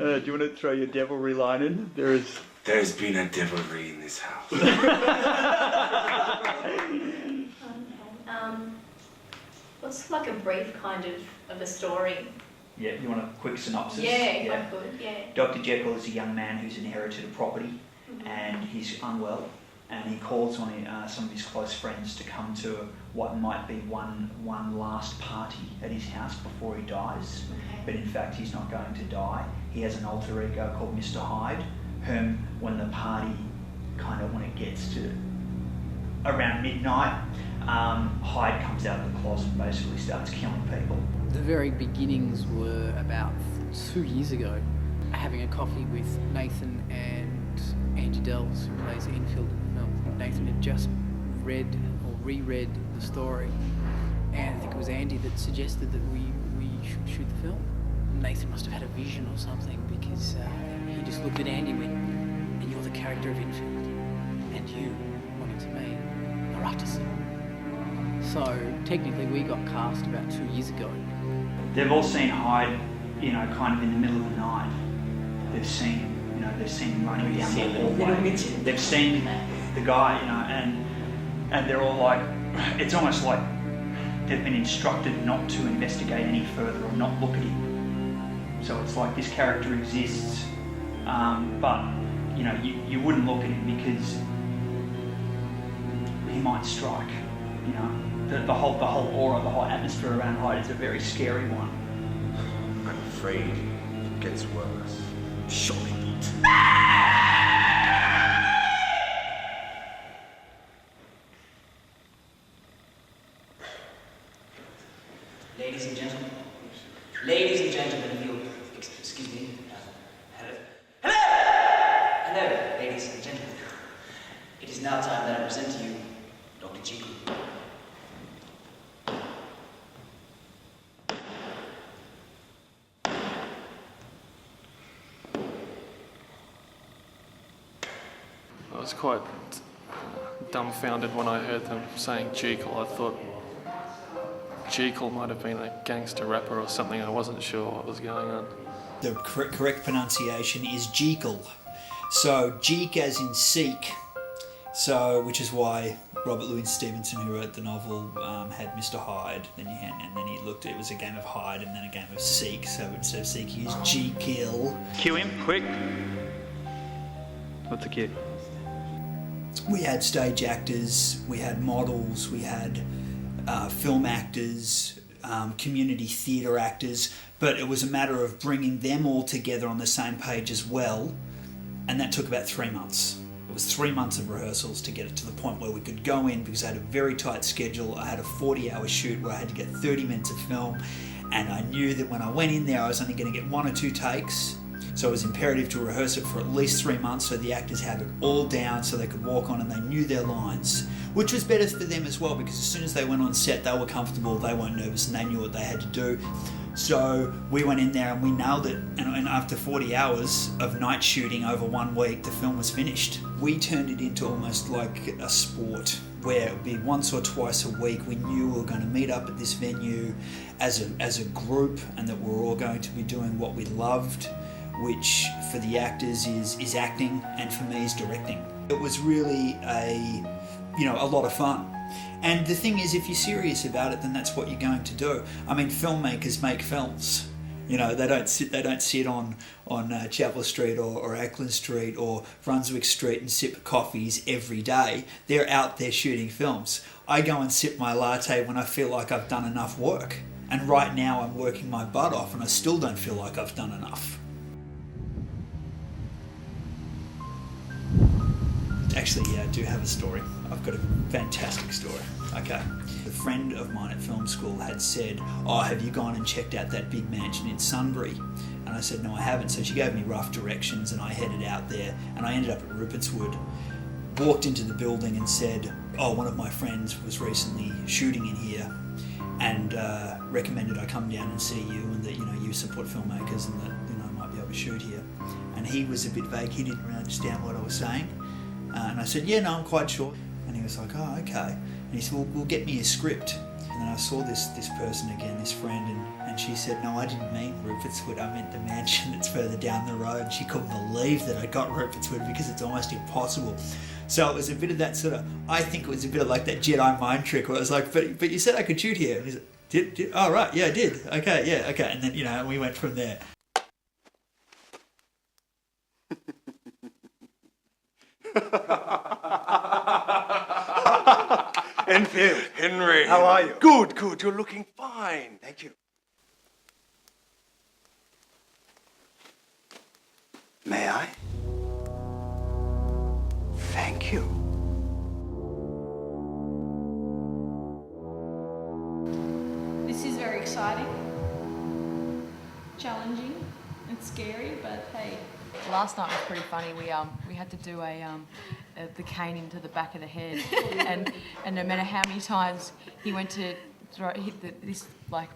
Do you want to throw your devilry line in? There's been a devilry in this house. What's like a brief kind of a story? Yeah, you want a quick synopsis? Yeah, if I could, yeah. Dr. Jekyll is a young man who's inherited a property and he's unwell, and he calls on some of his close friends to come to what might be one last party at his house before he dies. Okay. But in fact, he's not going to die. He has an alter ego called Mr. Hyde, whom when the party when it gets to around midnight, Hyde comes out of the closet and basically starts killing people. The very beginnings were about 2 years ago, having a coffee with Nathan and Angie Dells, who plays the infield in the film. Nathan had just read or reread the story, and I think it was Andy that suggested that we should shoot the film. Nathan must have had a vision or something, because he just looked at Andy and went, "And you're the character of infield, and you wanted to be a artist." So technically we got cast about 2 years ago. They've all seen Hyde, kind of in the middle of the night. They've seen him running down the hallway. They've seen the guy, and they're all like, it's almost like they've been instructed not to investigate any further or not look at him. So it's like this character exists, but you wouldn't look at him because he might strike. The whole aura, the whole atmosphere around Hyde is a very scary one. I'm afraid it gets worse. Surely. Ladies and gentlemen, if you'll excuse me. Hello, ladies and gentlemen. It is now time that I present to you Dr. Jekyll. I was quite dumbfounded when I heard them saying Jekyll. I thought Jekyll might have been a gangster rapper or something. I wasn't sure what was going on. The correct pronunciation is Jekyll. So Jeek as in seek. So, which is why Robert Louis Stevenson, who wrote the novel, had Mr. Hyde. And then he looked. It was a game of hide and then a game of seek. So instead of seek, he used Jekyll. Cue him, quick. What's the cue? We had stage actors, we had models, we had film actors, community theatre actors, but it was a matter of bringing them all together on the same page as well, and that took about 3 months. It was 3 months of rehearsals to get it to the point where we could go in, because I had a very tight schedule. I had a 40-hour shoot where I had to get 30 minutes of film, and I knew that when I went in there I was only going to get 1 or 2 takes. So it was imperative to rehearse it for at least 3 months so the actors had it all down so they could walk on and they knew their lines, which was better for them as well, because as soon as they went on set they were comfortable, they weren't nervous, and they knew what they had to do. So we went in there and we nailed it, and after 40 hours of night shooting over 1 week, the film was finished. We turned it into almost like a sport, where it would be once or twice a week. We knew we were going to meet up at this venue as a group, and that we were all going to be doing what we loved, which for the actors is acting, and for me is directing. It was really a lot of fun. And the thing is, if you're serious about it, then that's what you're going to do. I mean, filmmakers make films. They don't sit on Chapel Street or Auckland Street or Brunswick Street and sip coffees every day. They're out there shooting films. I go and sip my latte when I feel like I've done enough work. And right now I'm working my butt off and I still don't feel like I've done enough. Actually, yeah, I do have a story. I've got a fantastic story. Okay. A friend of mine at film school had said, "Oh, have you gone and checked out that big mansion in Sunbury?" And I said, "No, I haven't." So she gave me rough directions and I headed out there, and I ended up at Rupert's Wood, walked into the building and said, "Oh, one of my friends was recently shooting in here and recommended I come down and see you, and that, you support filmmakers and that, I might be able to shoot here." And he was a bit vague. He didn't really understand what I was saying. And I said, "Yeah, no, I'm quite sure." And he was like, "Oh, okay." And he said, "Well, get me a script." And then I saw this person again, this friend, and she said, no, I didn't mean Rupert's Wood, I meant the mansion that's further down the road. And she couldn't believe that I got Rupert's Wood because it's almost impossible. So it was a bit of that sort of, I think it was a bit of like that Jedi mind trick where it was like, but you said I could shoot here. And he's like, did? Oh, right, yeah, I did. Okay, yeah, okay. And then, you know, we went from there. Enfield. Henry. How are you? Good, good. You're looking fine. Thank you. May I? Thank you. This is very exciting, challenging, and scary, but hey. Last night was pretty funny. We had to do the cane into the back of the head, and no matter how many times he went to hit this, like,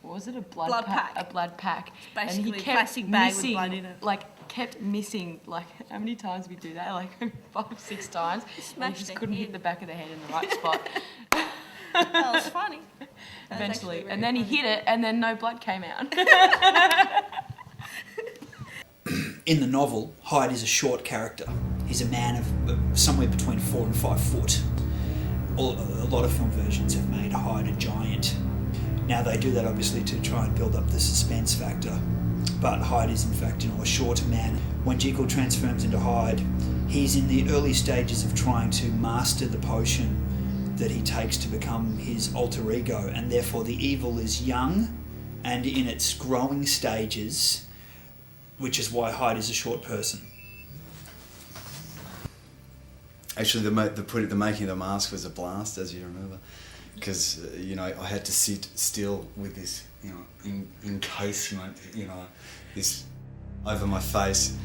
what was it, a blood pack? A blood pack. Basically, and he kept plastic bag missing, with blood in it. Like, kept missing. Like, how many times we do that? Like 5-6 times. And he just couldn't hit the back of the head in the right spot. That was funny. Eventually, and then he hit it, and then no blood came out. In the novel, Hyde is a short character. He's a man of somewhere between 4 and 5 foot. A lot of film versions have made Hyde a giant. Now they do that obviously to try and build up the suspense factor. But Hyde is in fact, a shorter man. When Jekyll transforms into Hyde, he's in the early stages of trying to master the potion that he takes to become his alter ego, and therefore the evil is young and in its growing stages, which is why Hyde is a short person. Actually, the making of the mask was a blast, as you remember, because I had to sit still with this encasement, this over my face,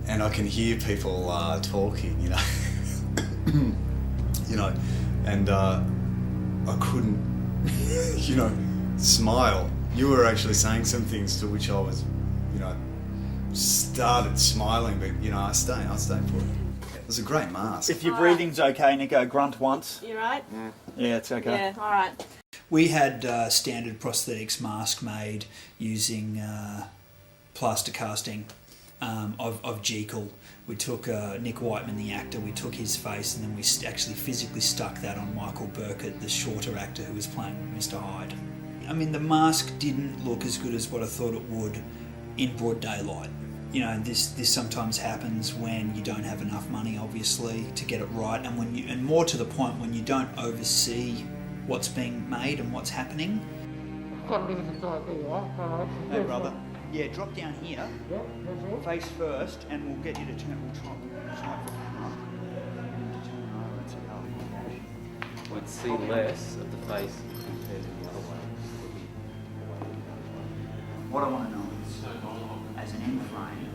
and I can hear people talking, and I couldn't, smile. You were actually saying some things to which I was, started smiling, but I stayed put. It was a great mask. If your breathing's okay, Nico, grunt once. You right? Yeah, it's okay. Yeah, all right. We had standard prosthetics mask made using plaster casting of Jekyll. We took Nick Wightman, the actor, we took his face and then we actually physically stuck that on Michael Burkett, the shorter actor who was playing Mr. Hyde. I mean, the mask didn't look as good as what I thought it would in broad daylight. This sometimes happens when you don't have enough money, obviously, to get it right, and more to the point, when you don't oversee what's being made and what's happening. Hey, brother. Yeah, drop down here, face first, and we'll get you to turn. We'll try for camera. We'd see less of the face compared to the other way. What I want to know is, as an end frame,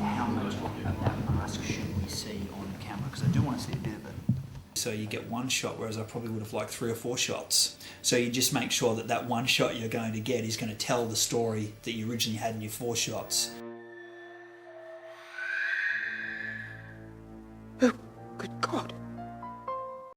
how much of that mask should we see on camera? Because I do want to see a bit of it. So you get one shot, whereas I probably would have liked 3 or 4 shots. So you just make sure that one shot you're going to get is going to tell the story that you originally had in your 4 shots.